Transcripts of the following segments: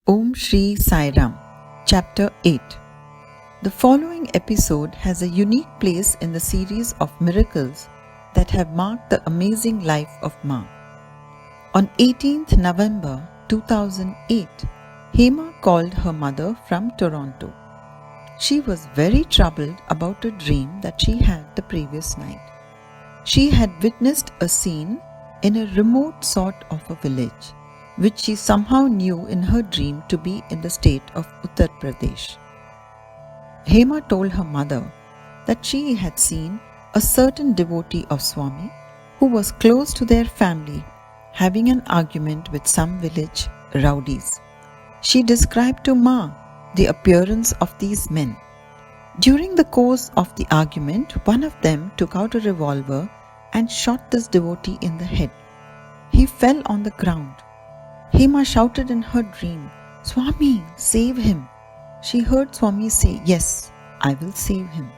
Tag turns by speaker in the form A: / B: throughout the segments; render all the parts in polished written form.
A: Om Shri Sai Ram, Chapter 8. The following episode has a unique place in the series of miracles that have marked the amazing life of Ma. On 18th November 2008, Hema called her mother from Toronto. She was very troubled about a dream that she had the previous night. She had witnessed a scene in a remote sort of a village, which she somehow knew in her dream to be in the state of Uttar Pradesh. Hema told her mother that she had seen a certain devotee of Swami who was close to their family having an argument with some village rowdies. She described to Ma the appearance of these men. During the course of the argument, one of them took out a revolver and shot this devotee in the head. He fell on the ground. Hema shouted in her dream, "Swami, save him." She heard Swami say, "Yes, I will save him."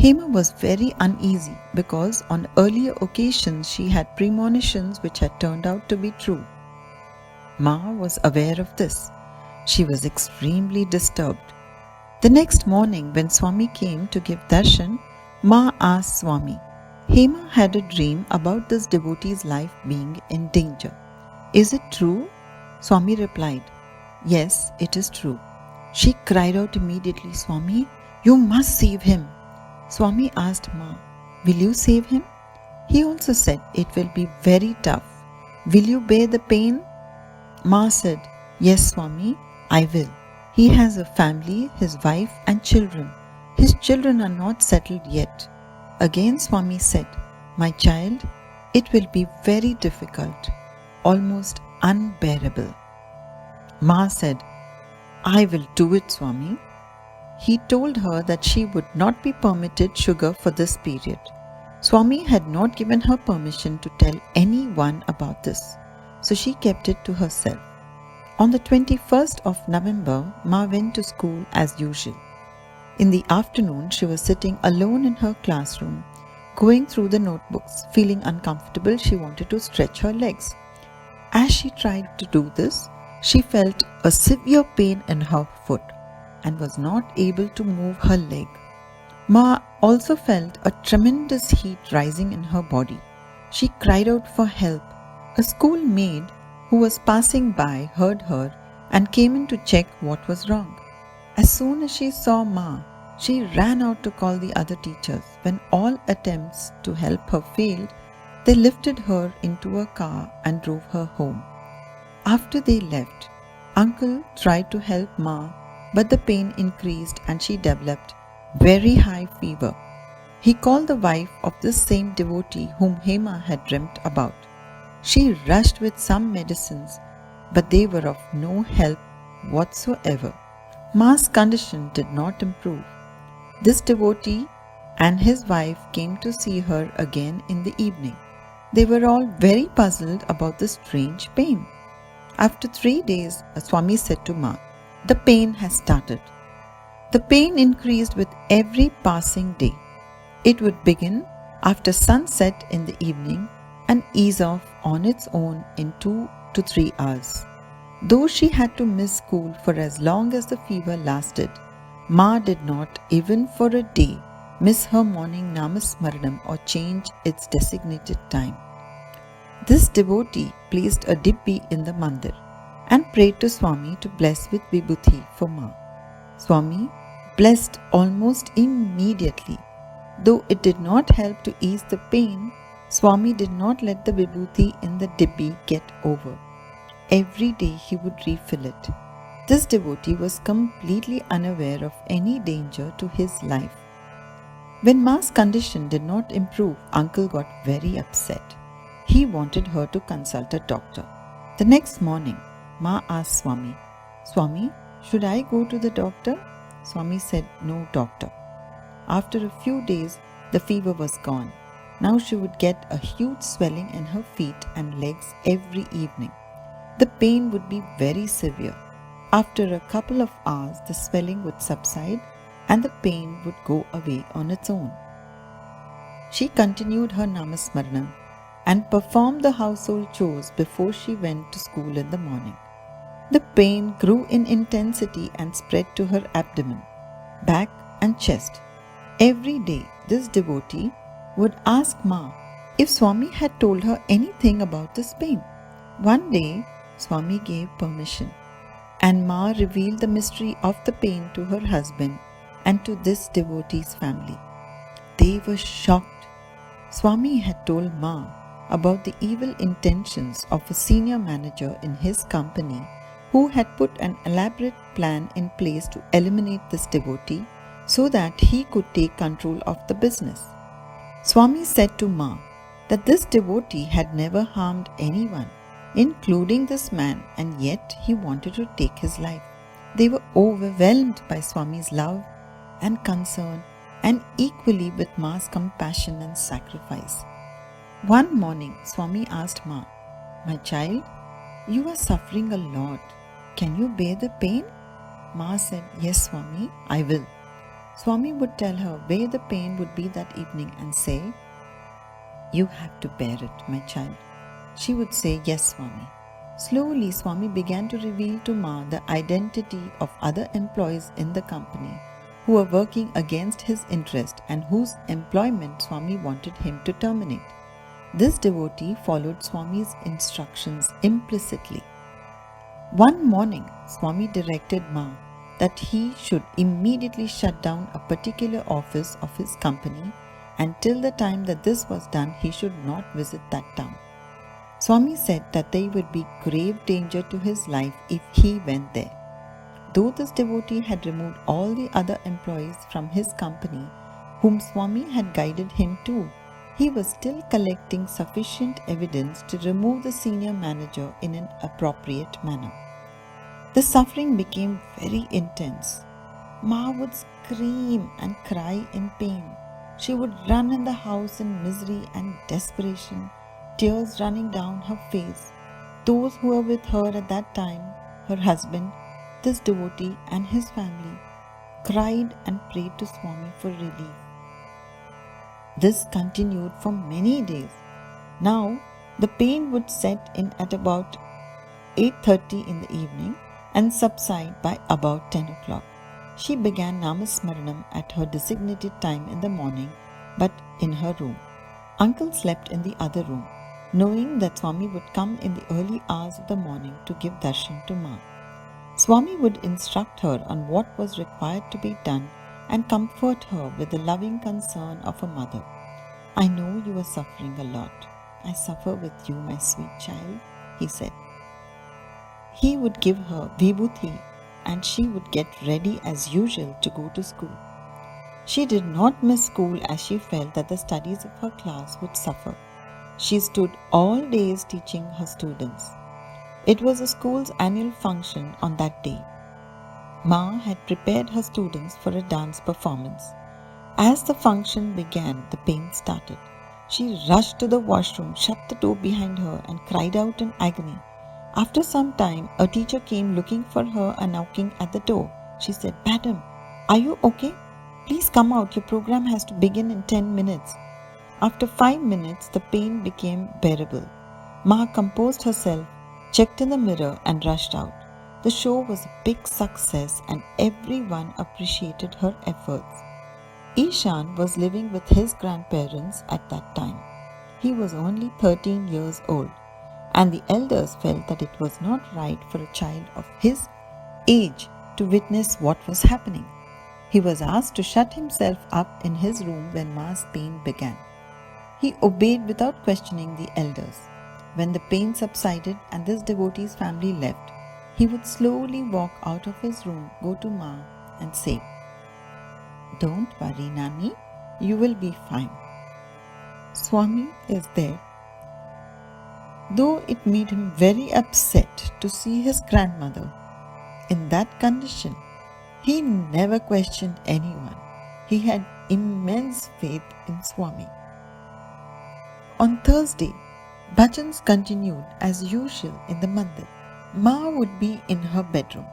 A: Hema was very uneasy because on earlier occasions she had premonitions which had turned out to be true. Ma was aware of this. She was extremely disturbed. The next morning when Swami came to give darshan, Ma asked Swami. Hema had a dream about this devotee's life being in danger. "Is it true?" Swami replied, "Yes, it is true." She cried out immediately, "Swami, you must save him." Swami asked Ma, "Will you save him?" He also said, "It will be very tough. Will you bear the pain?" Ma said, "Yes, Swami, I will. He has a family, his wife and children. His children are not settled yet." Again Swami said, "My child, it will be very difficult, almost unbearable." Ma said, "I will do it, Swami." He told her that she would not be permitted sugar for this period. Swami had not given her permission to tell anyone about this, so she kept it to herself. On the 21st of November, Ma went to school as usual. In the afternoon, she was sitting alone in her classroom, going through the notebooks. Feeling uncomfortable, she wanted to stretch her legs. As she tried to do this, she felt a severe pain in her foot and was not able to move her leg. Ma also felt a tremendous heat rising in her body. She cried out for help. A schoolmaid who was passing by heard her and came in to check what was wrong. As soon as she saw Ma, she ran out to call the other teachers. When all attempts to help her failed, they lifted her into a car and drove her home. After they left, Uncle tried to help Ma, but the pain increased and she developed very high fever. He called the wife of this same devotee whom Hema had dreamt about. She rushed with some medicines, but they were of no help whatsoever. Ma's condition did not improve. This devotee and his wife came to see her again in the evening. They were all very puzzled about the strange pain. After 3 days, Swami said to Ma, "The pain has started." The pain increased with every passing day. It would begin after sunset in the evening and ease off on its own in 2 to 3 hours. Though she had to miss school for as long as the fever lasted, Ma did not, even for a day, miss her morning namasmaranam or change its designated time. This devotee placed a dibbi in the mandir and prayed to Swami to bless with vibhuti for Ma. Swami blessed almost immediately. Though it did not help to ease the pain, Swami did not let the vibhuti in the dibbi get over. Every day he would refill it. This devotee was completely unaware of any danger to his life. When Ma's condition did not improve, Uncle got very upset. He wanted her to consult a doctor. The next morning, Ma asked Swami, "Swami, should I go to the doctor?" Swami said, "No, doctor." After a few days, the fever was gone. Now she would get a huge swelling in her feet and legs every evening. The pain would be very severe. After a couple of hours, the swelling would subside and the pain would go away on its own. She continued her namasmaranam and performed the household chores before she went to school in the morning. The pain grew in intensity and spread to her abdomen, back and chest. Every day, this devotee would ask Ma if Swami had told her anything about this pain. One day, Swami gave permission, and Ma revealed the mystery of the pain to her husband and to this devotee's family. They were shocked. Swami had told Ma about the evil intentions of a senior manager in his company who had put an elaborate plan in place to eliminate this devotee so that he could take control of the business. Swami said to Ma that this devotee had never harmed anyone, including this man, and yet he wanted to take his life. They were overwhelmed by Swami's love and concern, and equally with Ma's compassion and sacrifice. One morning, Swami asked Ma, "My child, you are suffering a lot. Can you bear the pain?" Ma said, "Yes, Swami, I will." Swami would tell her where the pain would be that evening and say, "You have to bear it, my child." She would say, "Yes, Swami." Slowly, Swami began to reveal to Ma the identity of other employees in the company who were working against his interest and whose employment Swami wanted him to terminate. This devotee followed Swami's instructions implicitly. One morning, Swami directed Ma that he should immediately shut down a particular office of his company, and till the time that this was done, he should not visit that town. Swami said that there would be grave danger to his life if he went there. Though this devotee had removed all the other employees from his company, whom Swami had guided him to, he was still collecting sufficient evidence to remove the senior manager in an appropriate manner. The suffering became very intense. Ma would scream and cry in pain. She would run in the house in misery and desperation, tears running down her face. Those who were with her at that time, her husband, this devotee and his family, cried and prayed to Swami for relief. This continued for many days. Now, the pain would set in at about 8:30 in the evening and subside by about 10 o'clock. She began Namasmaranam at her designated time in the morning, but in her room. Uncle slept in the other room, knowing that Swami would come in the early hours of the morning to give darshan to Ma. Swami would instruct her on what was required to be done and comfort her with the loving concern of a mother. "I know you are suffering a lot. I suffer with you, my sweet child," he said. He would give her vibhuti and she would get ready as usual to go to school. She did not miss school as she felt that the studies of her class would suffer. She stood all days teaching her students. It was the school's annual function on that day. Ma had prepared her students for a dance performance. As the function began, the pain started. She rushed to the washroom, shut the door behind her, and cried out in agony. After some time, a teacher came looking for her and knocking at the door. She said, "Madam, are you okay? Please come out. Your program has to begin in 10 minutes. After 5 minutes, the pain became bearable. Ma composed herself, checked in the mirror, and rushed out. The show was a big success and everyone appreciated her efforts. Ishan was living with his grandparents at that time. He was only 13 years old, and the elders felt that it was not right for a child of his age to witness what was happening. He was asked to shut himself up in his room when Ma's pain began. He obeyed without questioning the elders. When the pain subsided and this devotee's family left, he would slowly walk out of his room, go to Ma and say, "Don't worry, Nani, you will be fine. Swami is there." Though it made him very upset to see his grandmother in that condition, he never questioned anyone. He had immense faith in Swami. On Thursday, bhajans continued as usual in the mandir. Ma would be in her bedroom.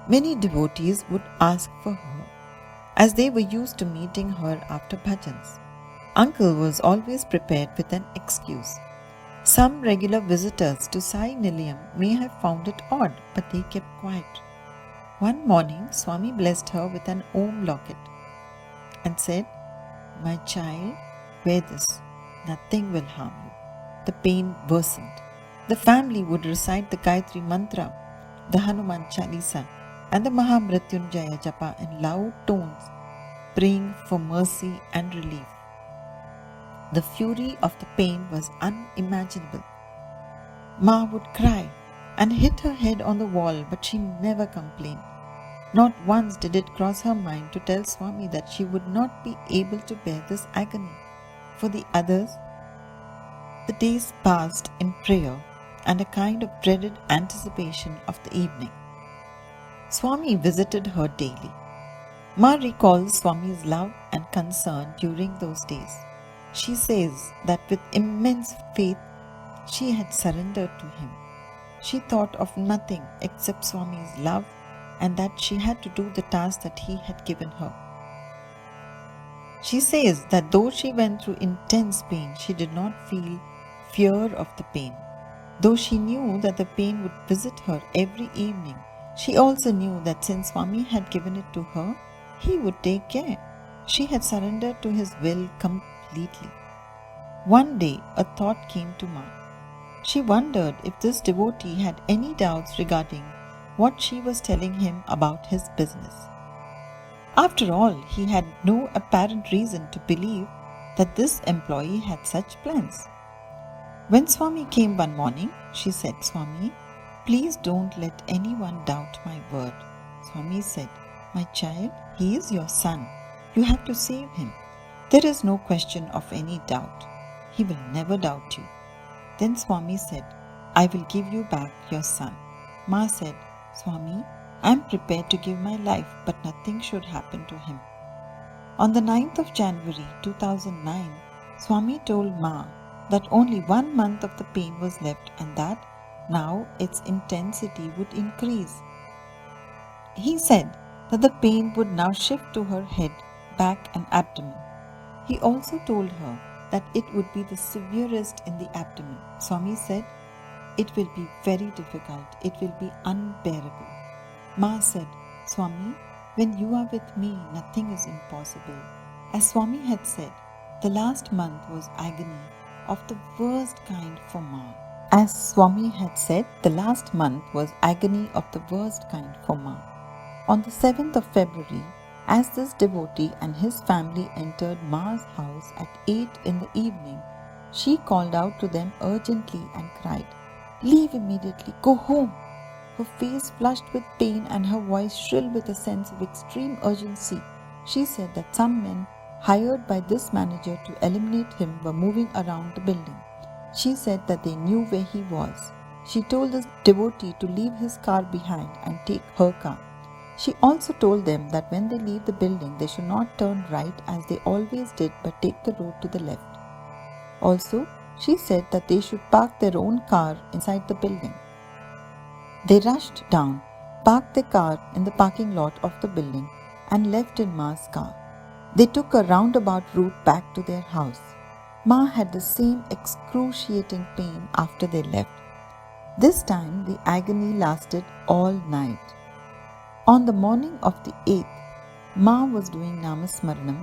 A: Many devotees would ask for her, as they were used to meeting her after bhajans. Uncle was always prepared with an excuse. Some regular visitors to Sai Nilayam may have found it odd, but they kept quiet. One morning, Swami blessed her with an Om locket and said, "My child, wear this. Nothing will harm you." The pain worsened. The family would recite the Gayatri Mantra, the Hanuman Chalisa, and the Mahamrityunjaya Japa in loud tones, praying for mercy and relief. The fury of the pain was unimaginable. Ma would cry and hit her head on the wall, but she never complained. Not once did it cross her mind to tell Swami that she would not be able to bear this agony. For the others, the days passed in prayer and a kind of dreaded anticipation of the evening. Swami visited her daily. Ma recalls Swami's love and concern during those days. She says that with immense faith she had surrendered to him. She thought of nothing except Swami's love and that she had to do the task that he had given her. She says that though she went through intense pain, she did not feel fear of the pain. Though she knew that the pain would visit her every evening, she also knew that since Swami had given it to her, he would take care. She had surrendered to his will completely. One day, a thought came to Ma. She wondered if this devotee had any doubts regarding what she was telling him about his business. After all, he had no apparent reason to believe that this employee had such plans. When Swami came one morning, she said, "Swami, please don't let anyone doubt my word." Swami said, "My child, he is your son. You have to save him. There is no question of any doubt. He will never doubt you." Then Swami said, "I will give you back your son." Ma said, "Swami, I am prepared to give my life, but nothing should happen to him." On the 9th of January 2009, Swami told Ma that only 1 month of the pain was left and that now its intensity would increase. He said that the pain would now shift to her head, back and abdomen. He also told her that it would be the severest in the abdomen. Swami said, "It will be very difficult. It will be unbearable." Ma said, "Swami, when you are with me, nothing is impossible." As Swami had said, the last month was agony of the worst kind for Ma. On the 7th of February, as this devotee and his family entered Ma's house at 8 in the evening, she called out to them urgently and cried, "Leave immediately, go home." Her face flushed with pain and her voice shrill with a sense of extreme urgency. She said that some men hired by this manager to eliminate him were moving around the building. She said that they knew where he was. She told this devotee to leave his car behind and take her car. She also told them that when they leave the building, they should not turn right as they always did, but take the road to the left. Also, she said that they should park their own car inside the building. They rushed down, parked their car in the parking lot of the building, and left in Ma's car. They took a roundabout route back to their house. Ma had the same excruciating pain after they left. This time, the agony lasted all night. On the morning of the 8th, Ma was doing Namasmaranam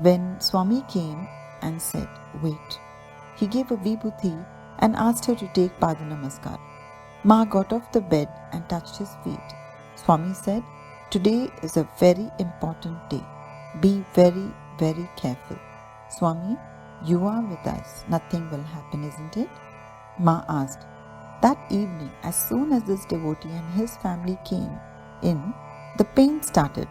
A: when Swami came and said, "Wait." He gave a vibhuti and asked her to take Padanamaskar. Ma got off the bed and touched his feet. Swami said, "Today is a very important day. Be very, very careful. Swami, you are with us. Nothing will happen, isn't it?" Ma asked. That evening, as soon as this devotee and his family came in, the pain started.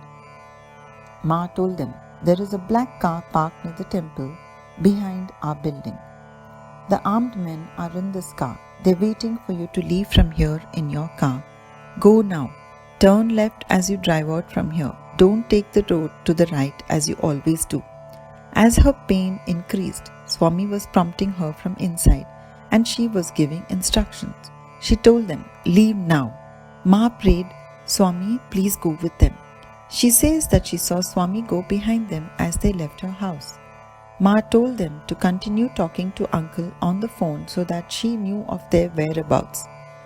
A: Ma told them, "There is a black car parked near the temple behind our building. The armed men are in this car. They're waiting for you to leave from here in your car. Go now. Turn left as you drive out from here. Don't take the road to the right as you always do." As her pain increased, Swami was prompting her from inside and she was giving instructions. She told them, "Leave now." Ma prayed, "Swami, please go with them." She says that she saw Swami go behind them as they left her house. Ma told them to continue talking to Uncle on the phone so that she knew of their whereabouts.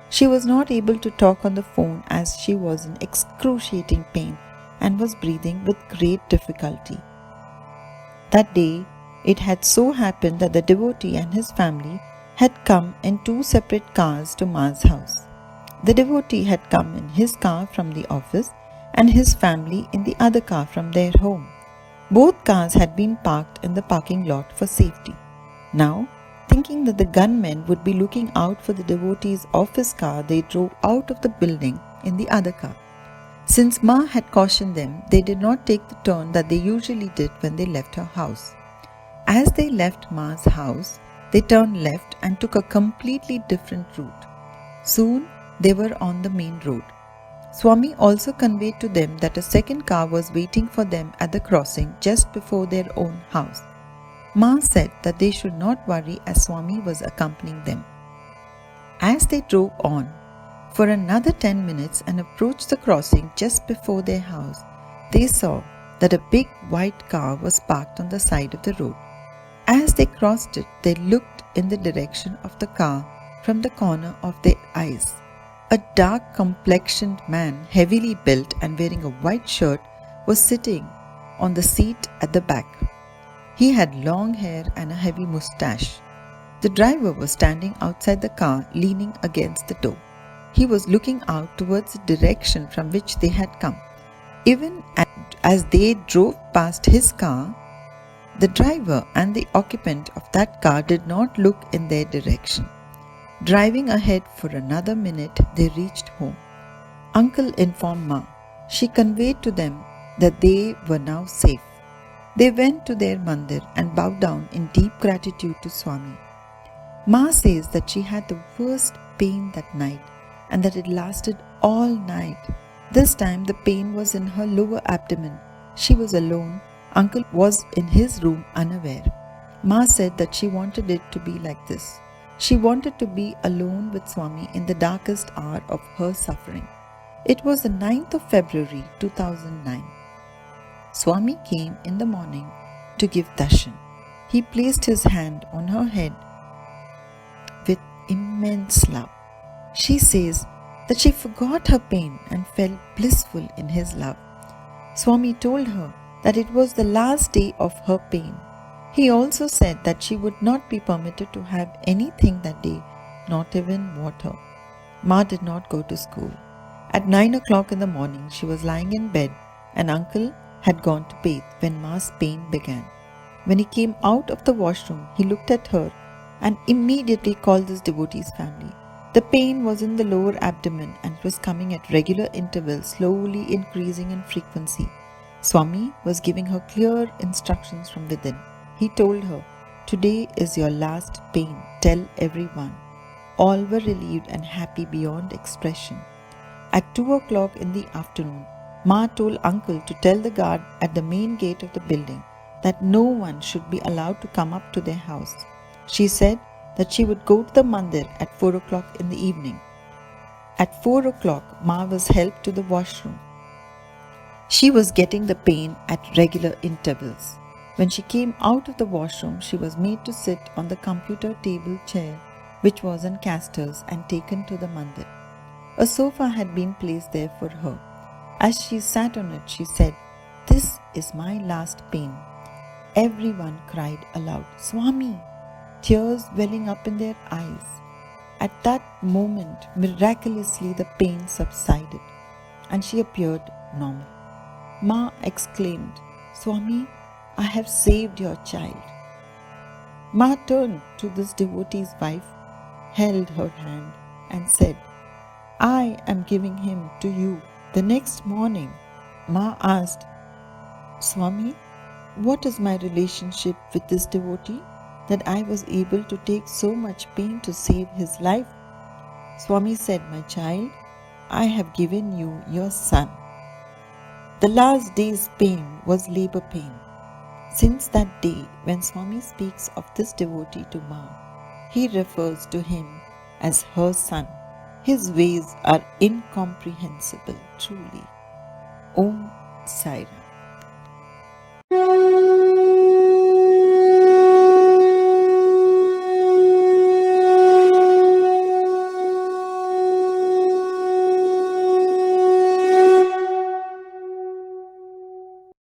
A: She was not able to talk on the phone as she was in excruciating pain and was breathing with great difficulty. That day, it had so happened that the devotee and his family had come in two separate cars to Ma's house. The devotee had come in his car from the office and his family in the other car from their home. Both cars had been parked in the parking lot for safety. Now, thinking that the gunmen would be looking out for the devotee's office car, they drove out of the building in the other car. Since Ma had cautioned them, they did not take the turn that they usually did when they left her house. As they left Ma's house, they turned left and took a completely different route. Soon, they were on the main road. Swami also conveyed to them that a second car was waiting for them at the crossing just before their own house. Ma said that they should not worry as Swami was accompanying them. As they drove on for another 10 minutes and approached the crossing just before their house, they saw that a big white car was parked on the side of the road. As they crossed it, they looked in the direction of the car from the corner of their eyes. A dark-complexioned man, heavily built and wearing a white shirt, was sitting on the seat at the back. He had long hair and a heavy mustache. The driver was standing outside the car, leaning against the door. He was looking out towards the direction from which they had come. Even as they drove past his car, the driver and the occupant of that car did not look in their direction. Driving ahead for another minute, they reached home. Uncle informed Ma. She conveyed to them that they were now safe. They went to their mandir and bowed down in deep gratitude to Swami. Ma says that she had the worst pain that night and that it lasted all night. This time the pain was in her lower abdomen. She was alone. Uncle was in his room unaware. Ma said that she wanted it to be like this. She wanted to be alone with Swami in the darkest hour of her suffering. It was the 9th of February 2009. Swami came in the morning to give darshan. He placed his hand on her head with immense love. She says that she forgot her pain and felt blissful in his love. Swami told her that it was the last day of her pain. He also said that she would not be permitted to have anything that day, not even water. Ma did not go to school. At 9 o'clock in the morning, she was lying in bed and Uncle had gone to bathe when Ma's pain began. When he came out of the washroom, he looked at her and immediately called this devotee's family. The pain was in the lower abdomen and was coming at regular intervals, slowly increasing in frequency. Swami was giving her clear instructions from within. He told her, "Today is your last pain. Tell everyone." All were relieved and happy beyond expression. At 2 o'clock in the afternoon, Ma told Uncle to tell the guard at the main gate of the building that no one should be allowed to come up to their house. She said that she would go to the mandir at 4 o'clock in the evening. At 4 o'clock, Ma was helped to the washroom. She was getting the pain at regular intervals. When she came out of the washroom, she was made to sit on the computer table chair, which was on casters, and taken to the mandir. A sofa had been placed there for her. As she sat on it, she said, "This is my last pain." Everyone cried aloud, "Swami!" tears welling up in their eyes. At that moment, miraculously the pain subsided, and she appeared normal. Ma exclaimed, "Swami, I have saved your child." Ma turned to this devotee's wife, held her hand, and said, "I am giving him to you." The next morning, Ma asked, "Swami, what is my relationship with this devotee that I was able to take so much pain to save his life?" Swami said, "My child, I have given you your son." The last day's pain was labor pain. Since that day, when Swami speaks of this devotee to Ma, he refers to him as her son. His ways are incomprehensible, truly. Om Sai Ram.